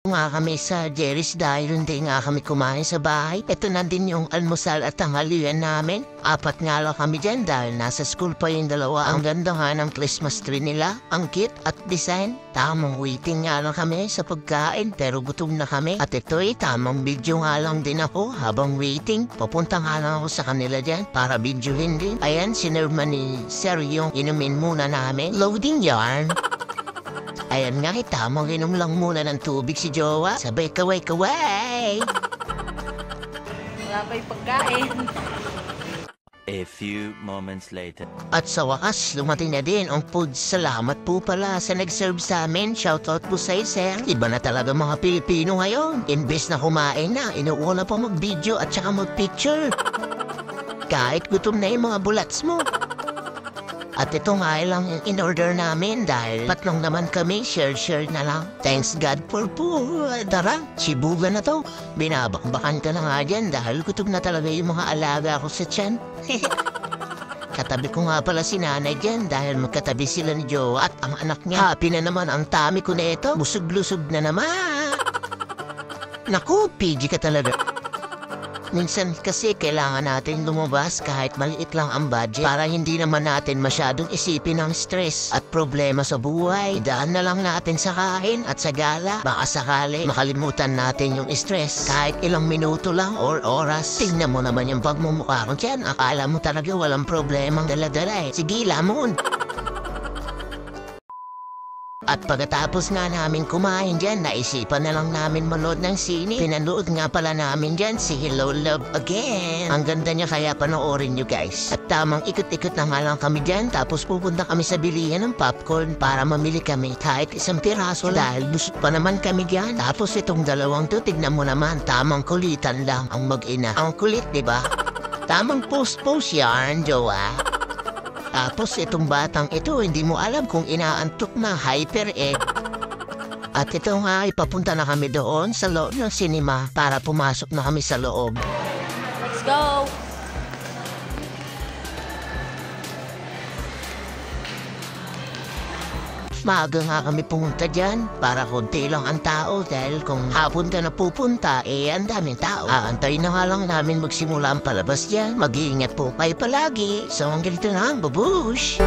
Nga kami sa Jerry's dahil hindi nga kami kumain sa bahay. Ito na din yung almusal at tanghalian namin. 4 nga lang kami dyan dahil nasa school pa yung dalawa. Ang ganda nga ng Christmas tree nila. Ang cute at design. Tamang waiting nga lang kami sa pagkain pero gutom na kami. At ito'y tamang video nga lang din ako habang waiting. Papunta nga lang ako sa kanila dyan para videohin din. Ayan, sinerma ni Sir yung inumin muna namin. Loading yarn. Ayan nga, tamang inom lang muna ng tubig si Jowa. Sabay kaway-kaway! Wala pa yung pagkain. A few moments later. At sa wakas, lumating na din ang food. Salamat po pala sa nag-serve sa amin. Shoutout po sa'yo, sir. Iba na talaga mga Pilipino ngayon. Imbes na kumain na, inuuna pa mag-video at saka mag-picture. Kahit gutom na yung mga bulats mo. At ito nga lang yung in-order namin dahil patlong naman kami, share na lang. Thanks God for food. Tara, sibuga na to. Binabakbakan ka na nga dyan dahil gutom na talaga yung mga alaga ko sa tiyan. Katabi ko nga pala si nanay dyan dahil magkatabi sila ni Joe at ang anak niya. Happy na naman ang tummy ko na ito. Busog-lusog na naman. Naku, PG ka talaga. Minsan kasi kailangan natin lumabas kahit maliit lang ang budget para hindi naman natin masyadong isipin ang stress at problema sa buhay. Idaan na lang natin sa kain at sa gala. Baka sakali makalimutan natin yung stress kahit ilang minuto lang or oras. Tingnan mo naman yung pagmumukha ko dyan. Akala mo talaga walang problemang dala-dala eh. Sige, lamon! At pagkatapos nga namin kumain dyan, naisipan na lang namin manood ng sine. Pinanood nga pala namin dyan si Hello Love Again. Ang ganda niya kaya panoorin nyo guys. At tamang ikot-ikot na nga lang kami dyan. Tapos pupunta kami sa bilihan ng popcorn para mamili kami kahit isang piraso dahil busog pa naman kami dyan. Tapos itong dalawang to, tignan mo naman, tamang kulitan lang ang mag-ina. Ang kulit, diba? Tamang post-post yarn, Jowa. Tapos itong batang ito, hindi mo alam kung inaantok na hyper egg. At ito nga, ipapunta na kami doon sa loob ng cinema para pumasok na kami sa loob. Let's go! Maaga nga kami pumunta dyan para konti lang ang tao dahil kung hapon ka na pupunta, ang daming tao. Aantayin na nga lang namin magsimula ang palabas dyan. Mag-iingat po kayo palagi. So, ang ganito na ang babush!